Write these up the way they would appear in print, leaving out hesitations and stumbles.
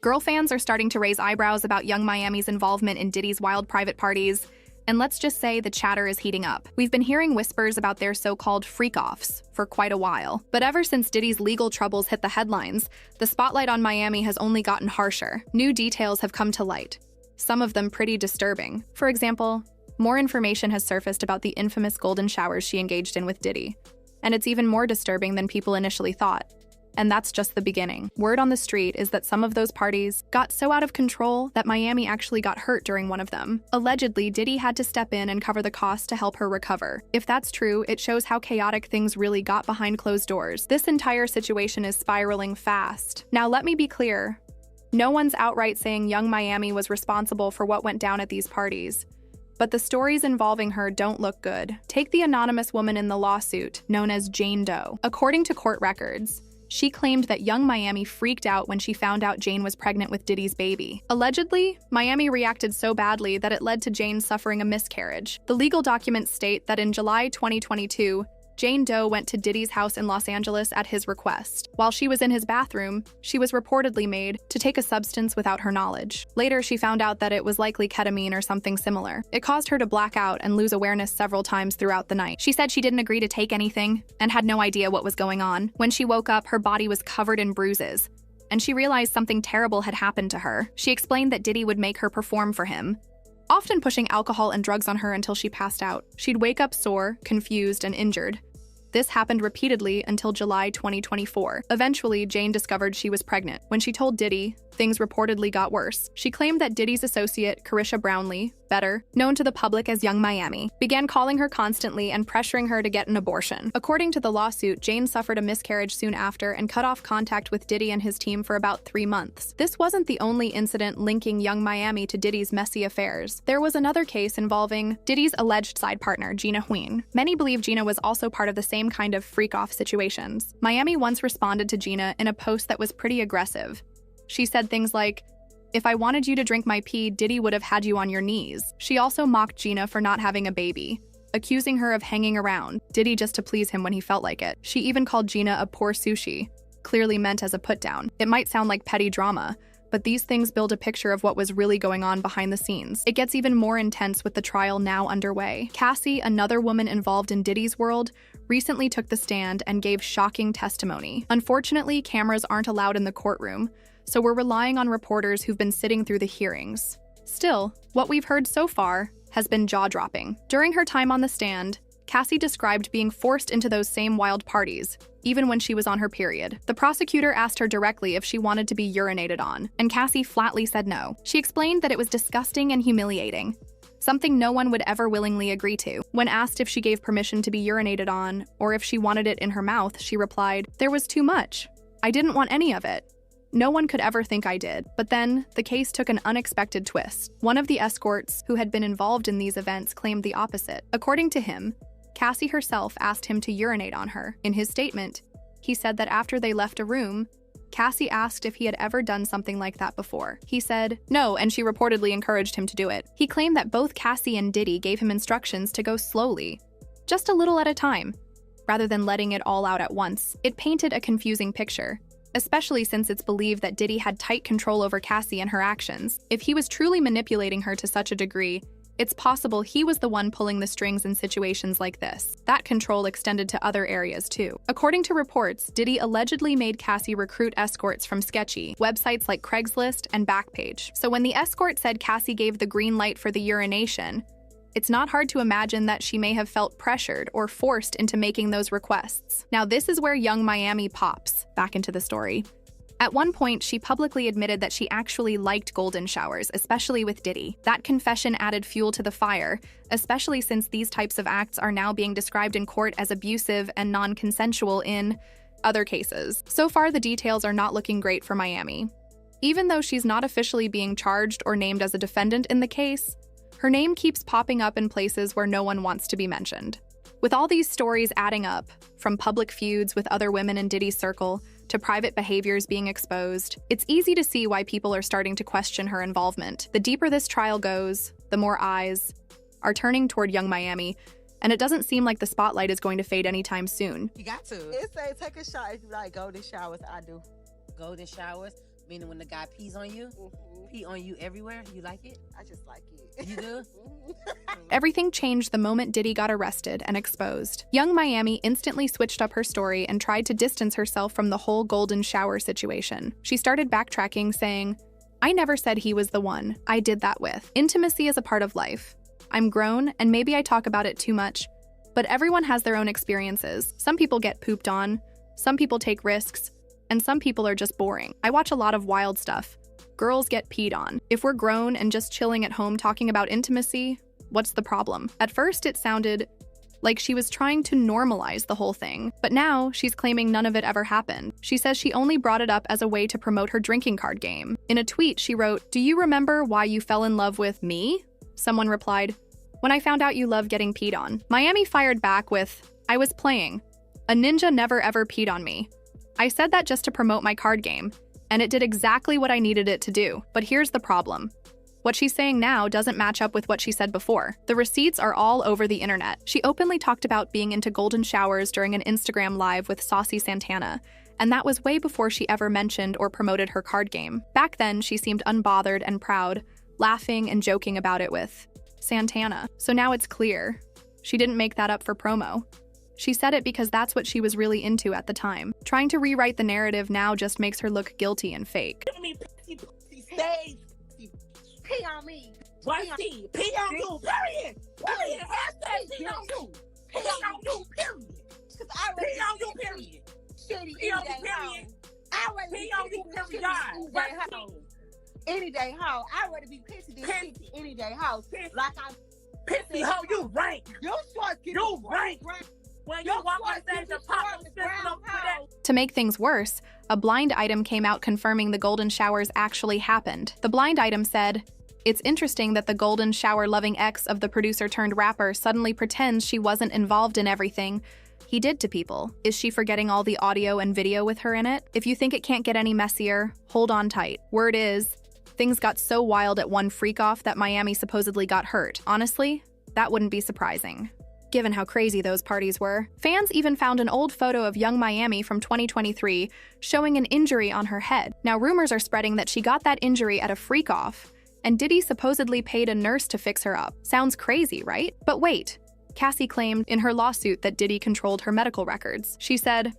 Girl fans are starting to raise eyebrows about Young Miami's involvement in Diddy's wild private parties, and let's just say the chatter is heating up. We've been hearing whispers about their so-called freak-offs for quite a while. But ever since Diddy's legal troubles hit the headlines, the spotlight on Miami has only gotten harsher. New details have come to light, some of them pretty disturbing. For example, more information has surfaced about the infamous golden showers she engaged in with Diddy. And it's even more disturbing than people initially thought. And that's just the beginning. Word on the street is that some of those parties got so out of control that Miami actually got hurt during one of them. Allegedly, Diddy had to step in and cover the cost to help her recover. If that's true, it shows how chaotic things really got behind closed doors. This entire situation is spiraling fast. Now, let me be clear. No one's outright saying Young Miami was responsible for what went down at these parties. But the stories involving her don't look good. Take the anonymous woman in the lawsuit, known as Jane Doe. According to court records, she claimed that Young Miami freaked out when she found out Jane was pregnant with Diddy's baby. Allegedly, Miami reacted so badly that it led to Jane suffering a miscarriage. The legal documents state that in July 2022, Jane Doe went to Diddy's house in Los Angeles at his request. While she was in his bathroom, she was reportedly made to take a substance without her knowledge. Later, she found out that it was likely ketamine or something similar. It caused her to black out and lose awareness several times throughout the night. She said she didn't agree to take anything and had no idea what was going on. When she woke up, her body was covered in bruises, and she realized something terrible had happened to her. She explained that Diddy would make her perform for him, often pushing alcohol and drugs on her until she passed out. She'd wake up sore, confused, and injured. This happened repeatedly until July 2024. Eventually, Jane discovered she was pregnant. When she told Diddy, things reportedly got worse. She claimed that Diddy's associate, Carisha Brownlee, better known to the public as Young Miami, began calling her constantly and pressuring her to get an abortion. According to the lawsuit, Jane suffered a miscarriage soon after and cut off contact with Diddy and his team for about 3 months. This wasn't the only incident linking Young Miami to Diddy's messy affairs. There was another case involving Diddy's alleged side partner, Gina Huene. Many believe Gina was also part of the same kind of freak-off situations. Miami once responded to Gina in a post that was pretty aggressive. She said things like, "If I wanted you to drink my pee, Diddy would have had you on your knees." She also mocked Gina for not having a baby, accusing her of hanging around Diddy just to please him when he felt like it. She even called Gina a poor sushi, clearly meant as a put-down. It might sound like petty drama, but these things build a picture of what was really going on behind the scenes. It gets even more intense with the trial now underway. Cassie, another woman involved in Diddy's world, recently took the stand and gave shocking testimony. Unfortunately, cameras aren't allowed in the courtroom, so we're relying on reporters who've been sitting through the hearings. Still, what we've heard so far has been jaw-dropping. During her time on the stand, Cassie described being forced into those same wild parties, even when she was on her period. The prosecutor asked her directly if she wanted to be urinated on, and Cassie flatly said no. She explained that it was disgusting and humiliating, something no one would ever willingly agree to. When asked if she gave permission to be urinated on, or if she wanted it in her mouth, she replied, "There was too much. I didn't want any of it. No one could ever think I did." But then, the case took an unexpected twist. One of the escorts who had been involved in these events claimed the opposite. According to him, Cassie herself asked him to urinate on her. In his statement, he said that after they left a room, Cassie asked if he had ever done something like that before. He said no, and she reportedly encouraged him to do it. He claimed that both Cassie and Diddy gave him instructions to go slowly, just a little at a time, rather than letting it all out at once. It painted a confusing picture, especially since it's believed that Diddy had tight control over Cassie and her actions. If he was truly manipulating her to such a degree, it's possible he was the one pulling the strings in situations like this. That control extended to other areas too. According to reports, Diddy allegedly made Cassie recruit escorts from sketchy websites like Craigslist and Backpage. So when the escort said Cassie gave the green light for the urination, it's not hard to imagine that she may have felt pressured or forced into making those requests. Now this is where Young Miami pops back into the story. At one point, she publicly admitted that she actually liked golden showers, especially with Diddy. That confession added fuel to the fire, especially since these types of acts are now being described in court as abusive and non-consensual in other cases. So far, the details are not looking great for Miami. Even though she's not officially being charged or named as a defendant in the case, her name keeps popping up in places where no one wants to be mentioned. With all these stories adding up, from public feuds with other women in Diddy's circle to private behaviors being exposed, it's easy to see why people are starting to question her involvement. The deeper this trial goes, the more eyes are turning toward Young Miami, and it doesn't seem like the spotlight is going to fade anytime soon. You got to. It say take a shower if you like golden showers. I do. Golden showers. Meaning when the guy pees on you, pee on you everywhere, you like it? I just like it. You do? Everything changed the moment Diddy got arrested and exposed. Young Miami instantly switched up her story and tried to distance herself from the whole golden shower situation. She started backtracking, saying, "I never said he was the one. I did that with. Intimacy is a part of life. I'm grown, and maybe I talk about it too much, but everyone has their own experiences. Some people get pooped on, some people take risks, and some people are just boring. I watch a lot of wild stuff. Girls get peed on. If we're grown and just chilling at home talking about intimacy, what's the problem?" At first, it sounded like she was trying to normalize the whole thing, but now she's claiming none of it ever happened. She says she only brought it up as a way to promote her drinking card game. In a tweet, she wrote, "Do you remember why you fell in love with me?" Someone replied, "When I found out you love getting peed on." Miami fired back with, "I was playing. A ninja never ever peed on me. I said that just to promote my card game, and it did exactly what I needed it to do. But here's the problem. What she's saying now doesn't match up with what she said before. The receipts are all over the internet." She openly talked about being into golden showers during an Instagram live with Saucy Santana, and that was way before she ever mentioned or promoted her card game. Back then, she seemed unbothered and proud, laughing and joking about it with Santana. So now it's clear. She didn't make that up for promo. She said it because that's what she was really into at the time. Trying to rewrite the narrative now just makes her look guilty and fake. Pee on me. Pee on you, period. Period. Hashtag pee on you. Pee on you, period. Pee on you, period. Shitty Pee on you, period. Pee on you, period. Any day hoe. I'd rather be pissy than pissy any day hoe. Like I'm pissy hoe, you rank. You short, you rank. When you walk on stage, the pop the ground. To make things worse, a blind item came out confirming the golden showers actually happened. The blind item said, "It's interesting that the golden shower-loving ex of the producer-turned-rapper suddenly pretends she wasn't involved in everything he did to people. Is she forgetting all the audio and video with her in it? If you think it can't get any messier, hold on tight. Word is, things got so wild at one freak-off that Miami supposedly got hurt. Honestly, that wouldn't be surprising, given how crazy those parties were." Fans even found an old photo of young Miami from 2023 showing an injury on her head. Now rumors are spreading that she got that injury at a freak-off, and Diddy supposedly paid a nurse to fix her up. Sounds crazy, right? But wait, Cassie claimed in her lawsuit that Diddy controlled her medical records. She said,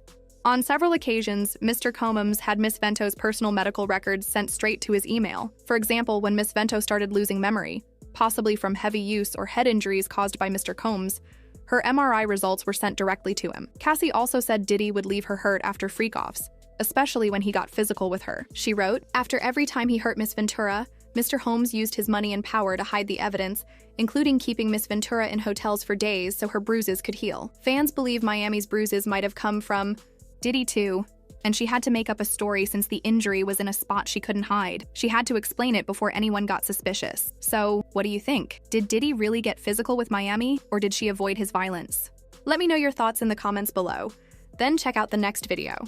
"On several occasions, Mr. Combs had Miss Vento's personal medical records sent straight to his email. For example, when Miss Vento started losing memory, possibly from heavy use or head injuries caused by Mr. Combs, her MRI results were sent directly to him." Cassie also said Diddy would leave her hurt after freak-offs, especially when he got physical with her. She wrote, "After every time he hurt Miss Ventura, Mr. Holmes used his money and power to hide the evidence, including keeping Miss Ventura in hotels for days so her bruises could heal." Fans believe Miami's bruises might have come from Diddy too, and she had to make up a story since the injury was in a spot she couldn't hide. She had to explain it before anyone got suspicious. So, what do you think? Did Diddy really get physical with Miami, or did she avoid his violence? Let me know your thoughts in the comments below. Then check out the next video.